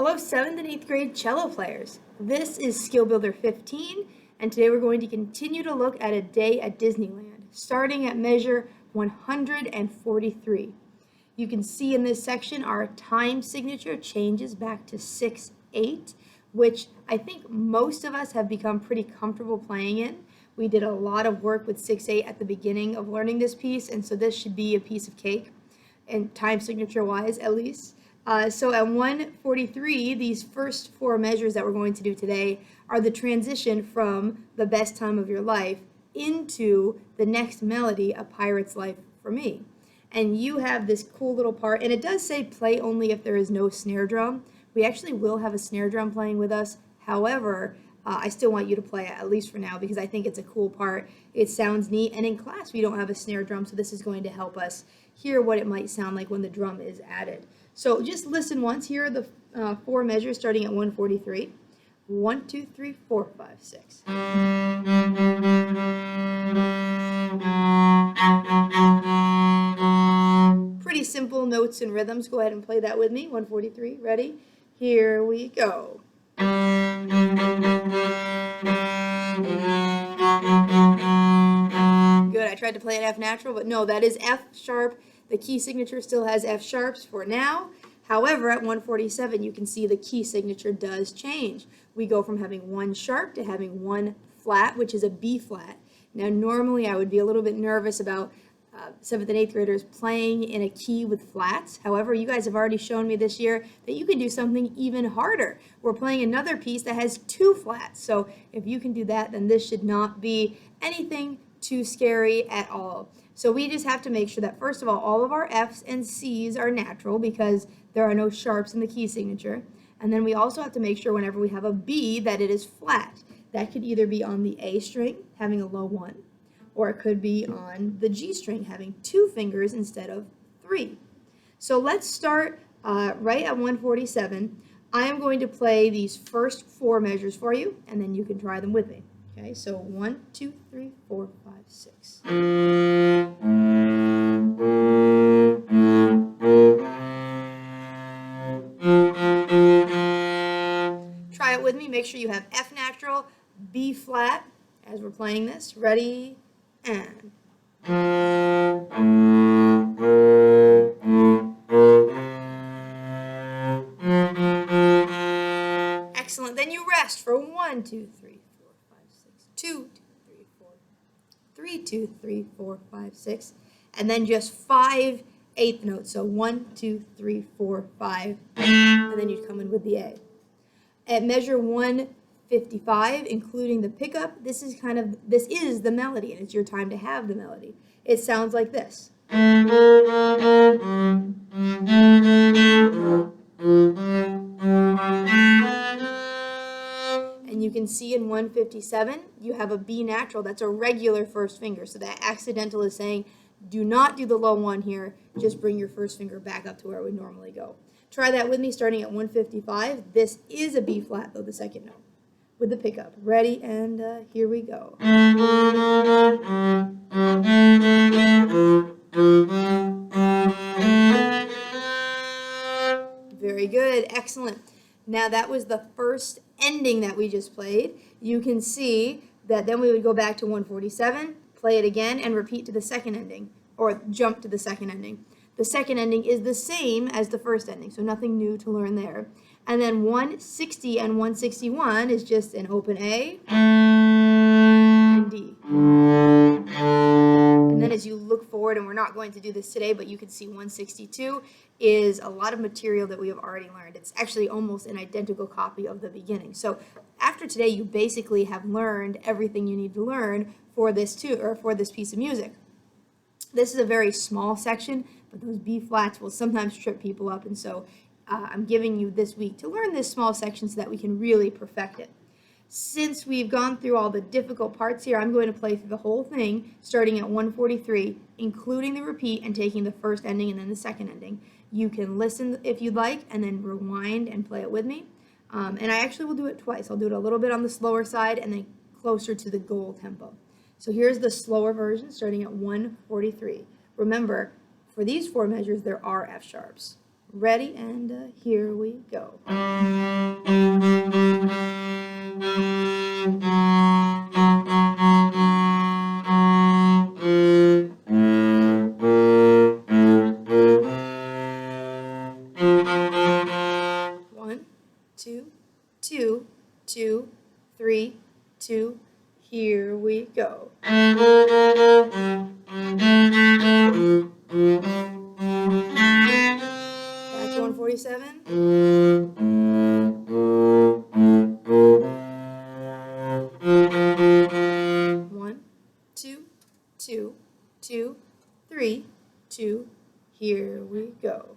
Hello 7th and 8th grade cello players. This is Skill Builder 15, and today we're going to continue to look at a day at Disneyland, starting at measure 143. You can see in this section our time signature changes back to 6/8, which I think most of us have become pretty comfortable playing in. We did a lot of work with 6/8 at the beginning of learning this piece, and so this should be a piece of cake, and time signature wise at least. So at 143, these first four measures that we're going to do today are the transition from the best time of your life into the next melody, A Pirate's Life for Me. And you have this cool little part, and it does say play only if there is no snare drum. We actually will have a snare drum playing with us. However, I still want you to play it, at least for now, because I think it's a cool part. It sounds neat, and in class we don't have a snare drum, so this is going to help us hear what it might sound like when the drum is added. So just listen once. Here are the four measures starting at 143. 1, 2, 3, 4, 5, 6. Pretty simple notes and rhythms. Go ahead and play that with me. 143. Ready? Here we go. Good. I tried to play an F natural, but no, that is F sharp. The key signature still has F sharps for now. However, at 147, you can see the key signature does change. We go from having one sharp to having one flat, which is a B flat. Now, normally I would be a little bit nervous about 7th and 8th graders playing in a key with flats. However, you guys have already shown me this year that you can do something even harder. We're playing another piece that has two flats. So if you can do that, then this should not be anything too scary at all. So we just have to make sure that, first of all of our F's and C's are natural because there are no sharps in the key signature. And then we also have to make sure whenever we have a B that it is flat. That could either be on the A string, having a low 1, or it could be on the G string, having 2 fingers instead of 3. So let's start right at 147. I am going to play these first 4 measures for you, and then you can try them with me. Okay, so 1, 2, 3, 4, 5, 6. Try it with me. Make sure you have F natural, B flat as we're playing this. Ready? And. Excellent. Then you rest for 1, 2, 3, 4, 5, 6. 2, 2, 3, 4. 3, 2, 3, 4, 5, 6. And then just 5 eighth notes. So 1, 2, 3, 4, 5. And then you come in with the A. At measure 155, including the pickup, this is the melody, and it's your time to have the melody. It sounds like this. And you can see in 157, you have a B natural. That's a regular first finger. So that accidental is saying, do not do the low 1 here. Just bring your first finger back up to where it would normally go. Try that with me starting at 155. This is a B flat, though, the second note, with the pickup. Ready? And here we go. Very good. Excellent. Now that was the first ending that we just played. You can see that then we would go back to 147, play it again, and repeat to the second ending, or jump to the second ending. The second ending is the same as the first ending, so nothing new to learn there. And then 160 and 161 is just an open A and D. And then as you look forward, and we're not going to do this today, but you can see 162 is a lot of material that we have already learned. It's actually almost an identical copy of the beginning. So after today, you basically have learned everything you need to learn for this piece of music. This is a very small section, but those B flats will sometimes trip people up, and so I'm giving you this week to learn this small section so that we can really perfect it. Since we've gone through all the difficult parts here, I'm going to play through the whole thing, starting at 143, including the repeat and taking the first ending and then the second ending. You can listen if you'd like, and then rewind and play it with me. And I actually will do it twice. I'll do it a little bit on the slower side and then closer to the goal tempo. So here's the slower version, starting at 143. Remember, for these 4 measures, there are F sharps. Ready? And here we go. One, two, two, two, three, two. Here we go. Back to 147. One, two, two, two, three, two. Here we go.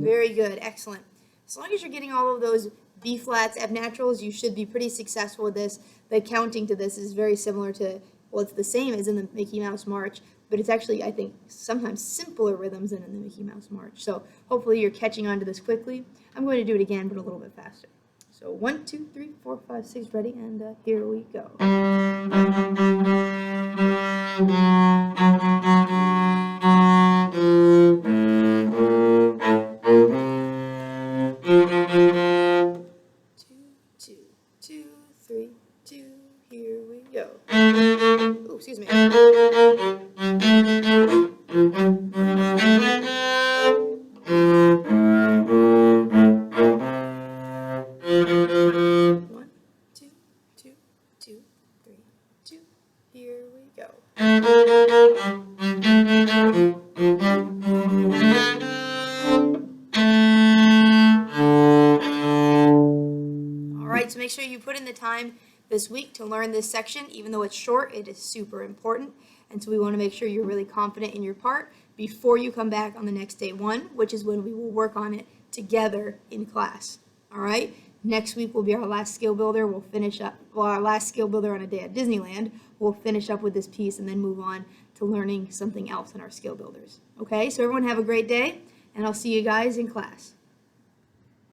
Very good, excellent. As long as you're getting all of those B flats, F naturals, you should be pretty successful with this. The counting to this is very similar to, well, it's the same as in the Mickey Mouse March, but it's actually, I think, sometimes simpler rhythms than in the Mickey Mouse March. So hopefully you're catching on to this quickly. I'm going to do it again, but a little bit faster. So 1, 2, 3, 4, 5, 6, ready, and here we go. Two, two, three, two, here we go. Oh, excuse me. One, two, two, two, three, two, here we go. Alright, so make sure you put in the time this week to learn this section. Even though it's short, it is super important. And so we want to make sure you're really confident in your part before you come back on the next day one, which is when we will work on it together in class. Alright, next week will be our last skill builder. We'll finish up, well, our last skill builder on a day at Disneyland. We'll finish up with this piece and then move on to learning something else in our skill builders. Okay, so everyone have a great day, and I'll see you guys in class.